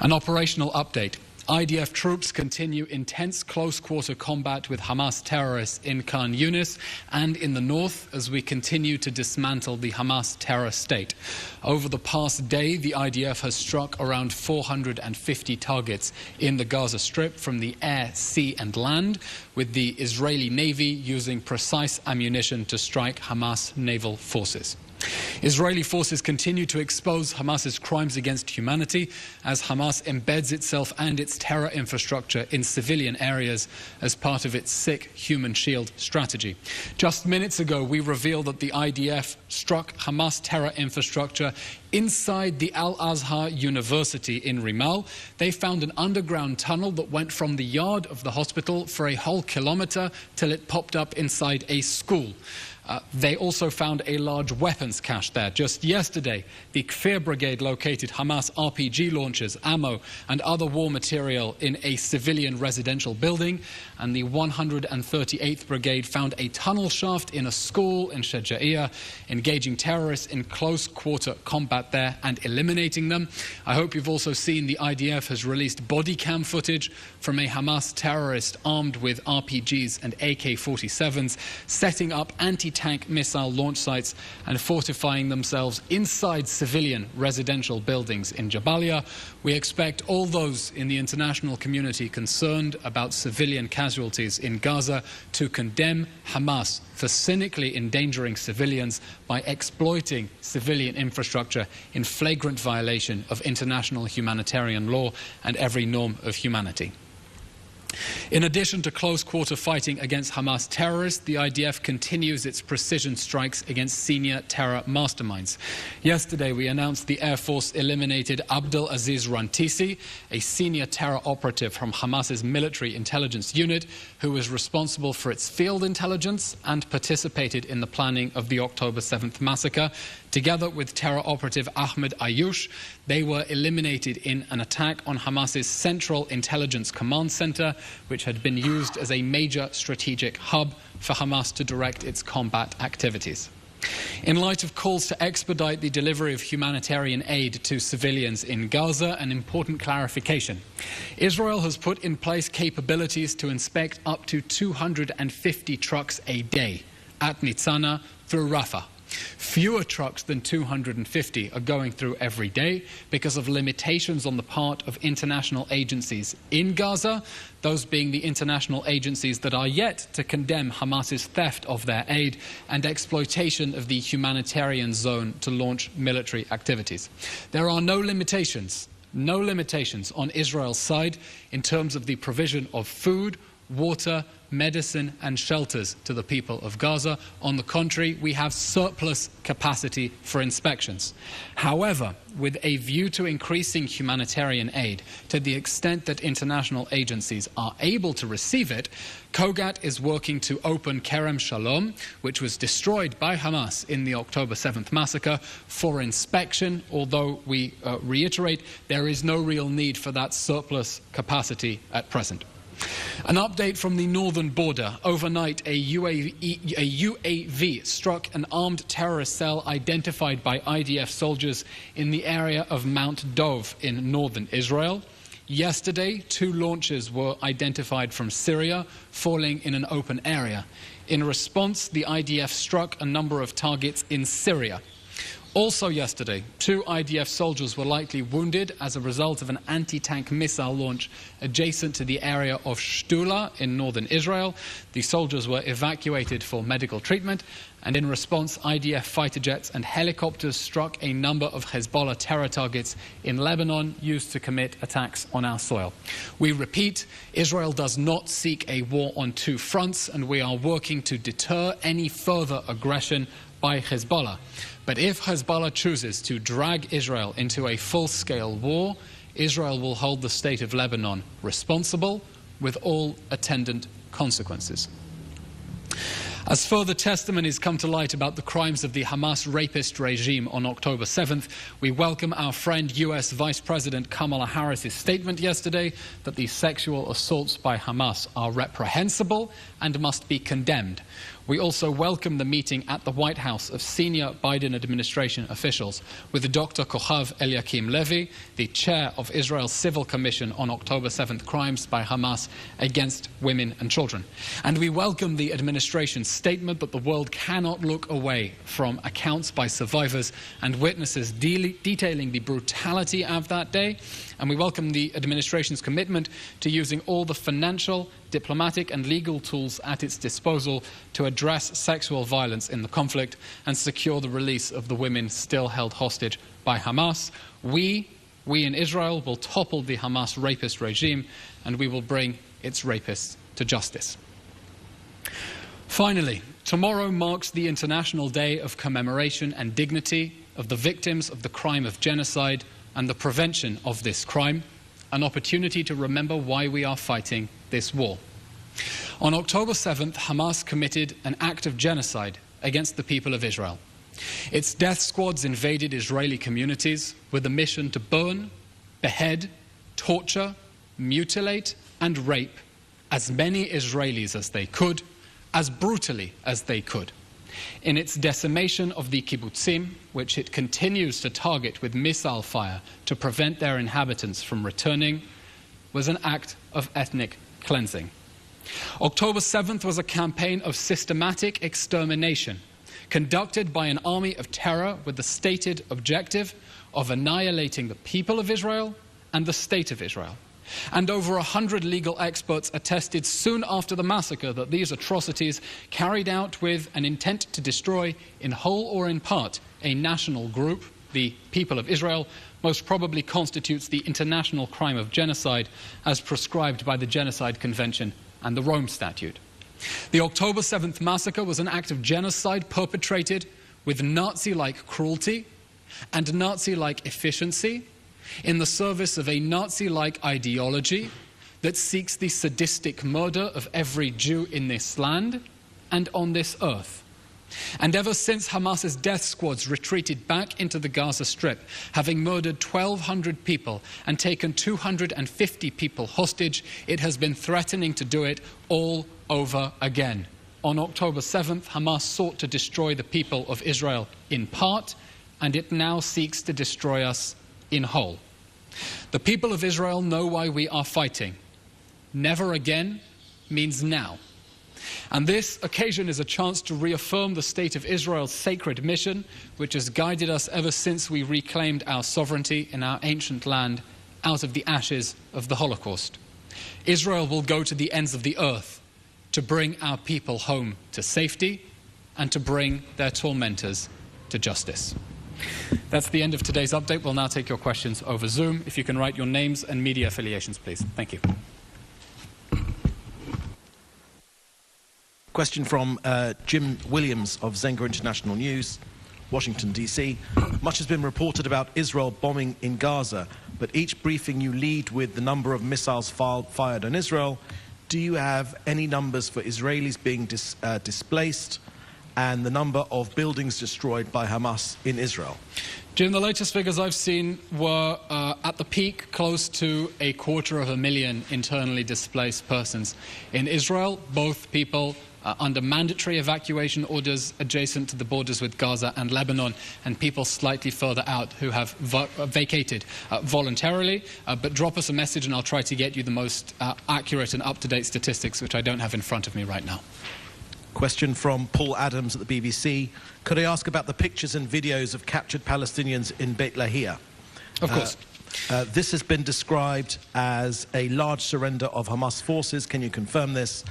An operational update. IDF troops continue intense close-quarter combat with Hamas terrorists in Khan Yunis and in the north as we continue to dismantle the Hamas terror state. Over the past day, the IDF has struck around 450 targets in the Gaza Strip from the air, sea and land, with the Israeli Navy using precise ammunition to strike Hamas naval forces. Israeli forces continue to expose Hamas's crimes against humanity as Hamas embeds itself and its terror infrastructure in civilian areas as part of its sick human shield strategy. Just minutes ago, we revealed that the IDF struck Hamas terror infrastructure inside the Al-Azhar University in Rimal. They found an underground tunnel that went from the yard of the hospital for a whole kilometer till it popped up inside a school. They also found a large weapons cache there. Just yesterday, the Kfir Brigade located Hamas RPG launchers, ammo and other war material in a civilian residential building. And the 138th Brigade found a tunnel shaft in a school in Shaja'iyah, engaging terrorists in close-quarter combat there and eliminating them. I hope you've also seen the IDF has released body cam footage from a Hamas terrorist armed with RPGs and AK-47s, setting up anti-tank missile launch sites and fortifying themselves inside civilian residential buildings in Jabalia. We expect all those in the international community concerned about civilian casualties in Gaza to condemn Hamas for cynically endangering civilians by exploiting civilian infrastructure in flagrant violation of international humanitarian law and every norm of humanity. In addition to close-quarter fighting against Hamas terrorists, the IDF continues its precision strikes against senior terror masterminds. Yesterday, we announced the Air Force eliminated Abdel Aziz Rantisi, a senior terror operative from Hamas's military intelligence unit, who was responsible for its field intelligence and participated in the planning of the October 7th massacre. Together with terror operative Ahmed Ayush, they were eliminated in an attack on Hamas's Central Intelligence Command Center, which had been used as a major strategic hub for Hamas to direct its combat activities. In light of calls to expedite the delivery of humanitarian aid to civilians in Gaza, an important clarification. Israel has put in place capabilities to inspect up to 250 trucks a day at Nitzana through Rafah. Fewer trucks than 250 are going through every day because of limitations on the part of international agencies in Gaza, those being the international agencies that are yet to condemn Hamas's theft of their aid and exploitation of the humanitarian zone to launch military activities. There are no limitations on Israel's side in terms of the provision of food, water, medicine and shelters to the people of Gaza. On the contrary, we have surplus capacity for inspections. However, with a view to increasing humanitarian aid to the extent that international agencies are able to receive it, Kogat is working to open Kerem Shalom, which was destroyed by Hamas in the October 7th massacre, for inspection, although we reiterate there is no real need for that surplus capacity at present. An update from the northern border. Overnight, a UAV struck an armed terrorist cell identified by IDF soldiers in the area of Mount Dov in northern Israel. Yesterday, 2 launches were identified from Syria, falling in an open area. In response, the IDF struck a number of targets in Syria. Also yesterday, 2 IDF soldiers were likely wounded as a result of an anti-tank missile launch adjacent to the area of Shtula in northern Israel. The soldiers were evacuated for medical treatment, and in response, IDF fighter jets and helicopters struck a number of Hezbollah terror targets in Lebanon used to commit attacks on our soil. We repeat, Israel does not seek a war on 2 fronts, and we are working to deter any further aggression by Hezbollah. But if Hezbollah chooses to drag Israel into a full-scale war, Israel will hold the state of Lebanon responsible with all attendant consequences. As further testimonies come to light about the crimes of the Hamas rapist regime on October 7th, we welcome our friend US Vice President Kamala Harris's statement yesterday that the sexual assaults by Hamas are reprehensible and must be condemned. We also welcome the meeting at the White House of senior Biden administration officials with Dr. Kochav Eylon Levy, the chair of Israel's Civil Commission on October 7th crimes by Hamas against women and children. And we welcome the administration's statement that the world cannot look away from accounts by survivors and witnesses detailing the brutality of that day. And we welcome the administration's commitment to using all the financial, diplomatic and legal tools at its disposal to address sexual violence in the conflict and secure the release of the women still held hostage by Hamas. We in Israel will topple the Hamas rapist regime, and we will bring its rapists to justice. Finally, tomorrow marks the International Day of Commemoration and Dignity of the victims of the crime of genocide and the prevention of this crime, an opportunity to remember why we are fighting this war. On October 7th, Hamas committed an act of genocide against the people of Israel. Its death squads invaded Israeli communities with a mission to burn, behead, torture, mutilate and rape as many Israelis as they could, as brutally as they could. In its decimation of the kibbutzim, which it continues to target with missile fire to prevent their inhabitants from returning, was an act of ethnic cleansing. October 7th was a campaign of systematic extermination conducted by an army of terror with the stated objective of annihilating the people of Israel and the state of Israel. And over 100 legal experts attested soon after the massacre that these atrocities, carried out with an intent to destroy, in whole or in part, a national group, the people of Israel, most probably constitutes the international crime of genocide as prescribed by the Genocide Convention and the Rome Statute. The October 7th massacre was an act of genocide perpetrated with Nazi-like cruelty and Nazi-like efficiency in the service of a Nazi-like ideology that seeks the sadistic murder of every Jew in this land and on this earth. And ever since Hamas's death squads retreated back into the Gaza Strip, having murdered 1,200 people and taken 250 people hostage, it has been threatening to do it all over again. On October 7th, Hamas sought to destroy the people of Israel in part, and it now seeks to destroy us in whole. The people of Israel know why we are fighting. Never again means now. And this occasion is a chance to reaffirm the state of Israel's sacred mission, which has guided us ever since we reclaimed our sovereignty in our ancient land out of the ashes of the Holocaust. Israel will go to the ends of the earth to bring our people home to safety and to bring their tormentors to justice. That's the end of today's update. We'll now take your questions over Zoom. If you can write your names and media affiliations, please. Thank you. Question from Jim Williams of Zenga International News, Washington, D.C. Much has been reported about Israel bombing in Gaza, but each briefing you lead with the number of missiles fired on Israel. Do you have any numbers for Israelis being displaced and the number of buildings destroyed by Hamas in Israel? Jim, the latest figures I've seen were at the peak close to 250,000 internally displaced persons in Israel, both people under mandatory evacuation orders adjacent to the borders with Gaza and Lebanon, and people slightly further out who have vacated voluntarily. But drop us a message and I'll try to get you the most accurate and up-to-date statistics, which I don't have in front of me right now. Question from Paul Adams at the BBC. Could I ask about the pictures and videos of captured Palestinians in Beit Lahia? Of course. This has been described as a large surrender of Hamas forces. Can you confirm this?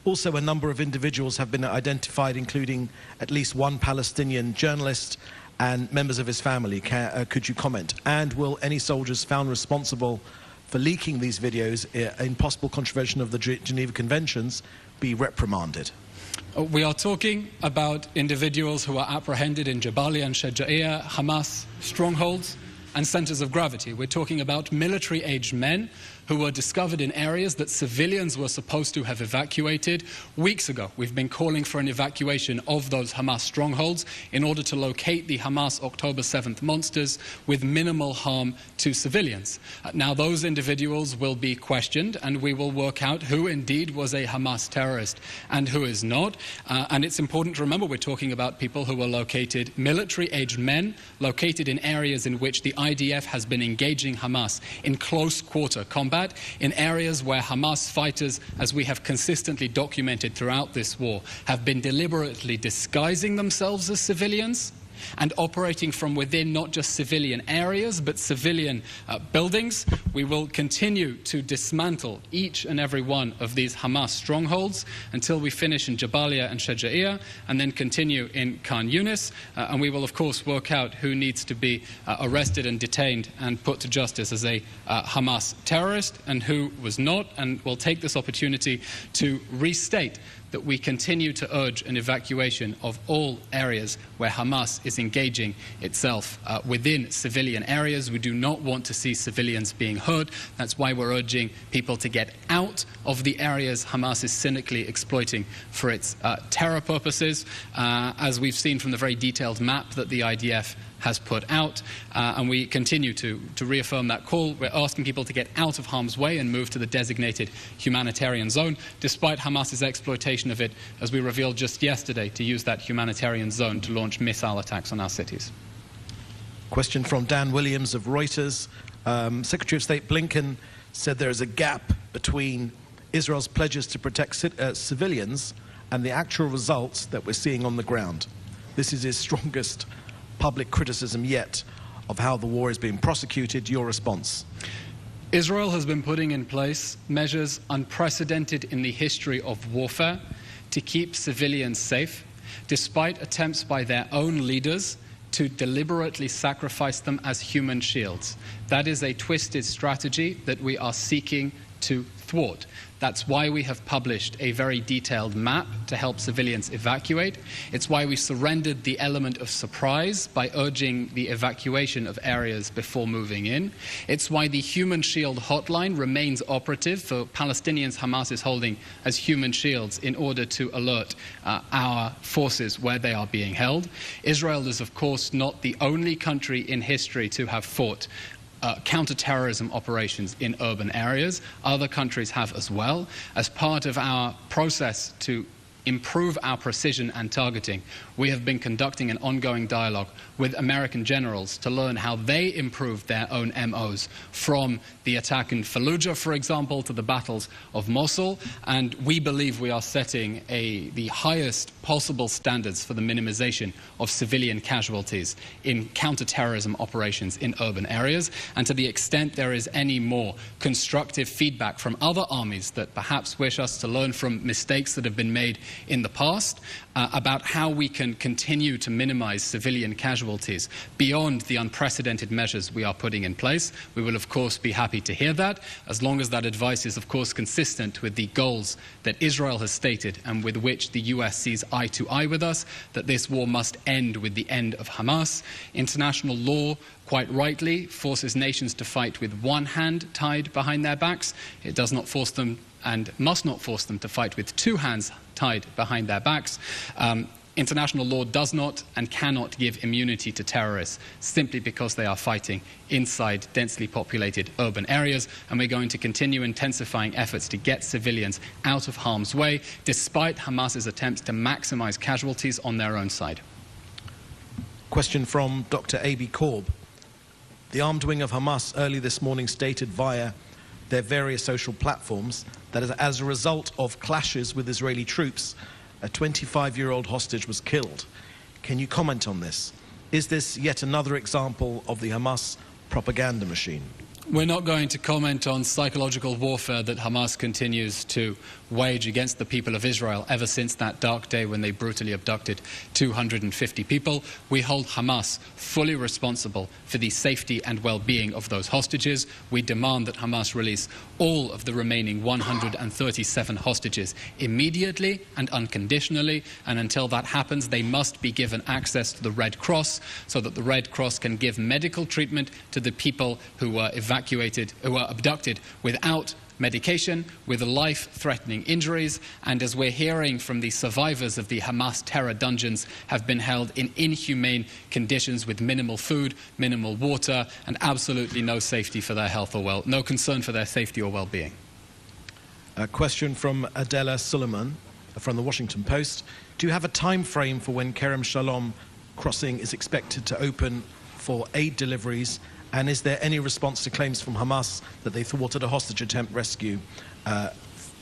Also, a number of individuals have been identified, including at least one Palestinian journalist and members of his family. Could you comment? And will any soldiers found responsible for leaking these videos in possible contravention of the Geneva Conventions be reprimanded? We are talking about individuals who are apprehended in Jabalia and Shajaia, Hamas strongholds. and centers of gravity. We're talking about military-aged men who were discovered in areas that civilians were supposed to have evacuated weeks ago. We've been calling for an evacuation of those Hamas strongholds in order to locate the Hamas October 7th monsters with minimal harm to civilians. Now, those individuals will be questioned, and we will work out who indeed was a Hamas terrorist and who is not. And it's important to remember we're talking about people who were located, military-aged men, located in areas in which the IDF has been engaging Hamas in close-quarter combat, in areas where Hamas fighters, as we have consistently documented throughout this war, have been deliberately disguising themselves as civilians and operating from within not just civilian areas but civilian buildings. We will continue to dismantle each and every one of these Hamas strongholds until we finish in Jabalia and Shaja'iyah, and then continue in Khan Yunis, and we will of course work out who needs to be arrested and detained and put to justice as a Hamas terrorist and who was not. And we'll take this opportunity to restate that we continue to urge an evacuation of all areas where Hamas is engaging itself within civilian areas. We do not want to see civilians being hurt. That's why we're urging people to get out of the areas Hamas is cynically exploiting for its terror purposes, as we've seen from the very detailed map that the IDF has put out, and we continue to reaffirm that call. We're asking people to get out of harm's way and move to the designated humanitarian zone, despite Hamas's exploitation of it, as we revealed just yesterday, to use that humanitarian zone to launch missile attacks on our cities. Question from Dan Williams of Reuters. Secretary of State Blinken said there is a gap between Israel's pledges to protect civilians and the actual results that we're seeing on the ground. This is his strongest public criticism yet of how the war is being prosecuted. Your response? Israel has been putting in place measures unprecedented in the history of warfare to keep civilians safe, despite attempts by their own leaders to deliberately sacrifice them as human shields. That is a twisted strategy that we are seeking to thwart. That's why we have published a very detailed map to help civilians evacuate. It's why we surrendered the element of surprise by urging the evacuation of areas before moving in. It's why the Human Shield hotline remains operative for Palestinians Hamas is holding as human shields in order to alert our forces where they are being held. Israel is, of course, not the only country in history to have fought counter-terrorism operations in urban areas. Other countries have as well. As part of our process to improve our precision and targeting, we have been conducting an ongoing dialogue with American generals to learn how they improved their own MOs, from the attack in Fallujah, for example, to the battles of Mosul. And we believe we are setting the highest possible standards for the minimization of civilian casualties in counter-terrorism operations in urban areas. And to the extent there is any more constructive feedback from other armies that perhaps wish us to learn from mistakes that have been made in the past about how we can continue to minimize civilian casualties beyond the unprecedented measures we are putting in place, we will of course be happy to hear that, as long as that advice is of course consistent with the goals that Israel has stated and with which the US sees eye to eye with us, that this war must end with the end of Hamas. International law, quite rightly, forces nations to fight with one hand tied behind their backs. It does not force them and must not force them to fight with two hands tied behind their backs. International law does not and cannot give immunity to terrorists simply because they are fighting inside densely populated urban areas, and we're going to continue intensifying efforts to get civilians out of harm's way, despite Hamas's attempts to maximize casualties on their own side. Question from Dr. A.B. Korb. The armed wing of Hamas early this morning stated via their various social platforms that as a result of clashes with Israeli troops, a 25-year-old hostage was killed. Can you comment on this? Is this yet another example of the Hamas propaganda machine? We're not going to comment on psychological warfare that Hamas continues to wage against the people of Israel ever since that dark day when they brutally abducted 250 people. We hold Hamas fully responsible for the safety and well-being of those hostages. We demand that Hamas release all of the remaining 137 hostages immediately and unconditionally, and until that happens, they must be given access to the Red Cross so that the Red Cross can give medical treatment to the people who were abducted without medication, with life-threatening injuries, and as we're hearing from the survivors of the Hamas terror dungeons, have been held in inhumane conditions with minimal food, minimal water, and absolutely no safety for their health or no concern for their safety or well-being. A question from Adela Suleiman from the Washington Post. Do you have a time frame for when Kerem Shalom crossing is expected to open for aid deliveries? And is there any response to claims from Hamas that they thwarted a hostage attempt rescue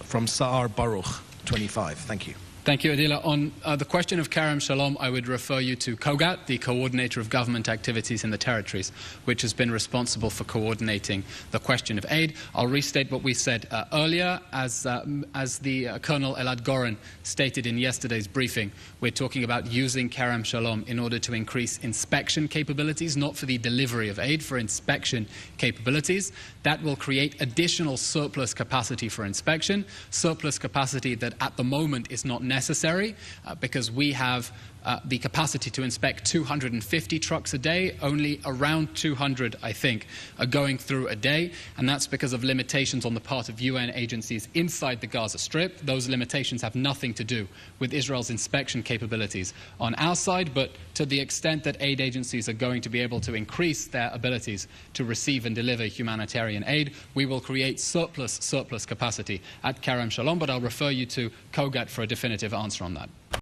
from Sa'ar Baruch, 25? Thank you. Thank you, Adila. On the question of Kerem Shalom, I would refer you to COGAT, the Coordinator of Government Activities in the Territories, which has been responsible for coordinating the question of aid. I'll restate what we said earlier. As the Colonel Elad Goren stated in yesterday's briefing, we're talking about using Kerem Shalom in order to increase inspection capabilities, not for the delivery of aid, for inspection capabilities. That will create additional surplus capacity for inspection, surplus capacity that at the moment is not necessary because we have the capacity to inspect 250 trucks a day. Only around 200, I think, are going through a day, and that's because of limitations on the part of UN agencies inside the Gaza Strip. Those limitations have nothing to do with Israel's inspection capabilities on our side, but to the extent that aid agencies are going to be able to increase their abilities to receive and deliver humanitarian aid, we will create surplus capacity at Kerem Shalom, but I'll refer you to COGAT for a definitive answer on that.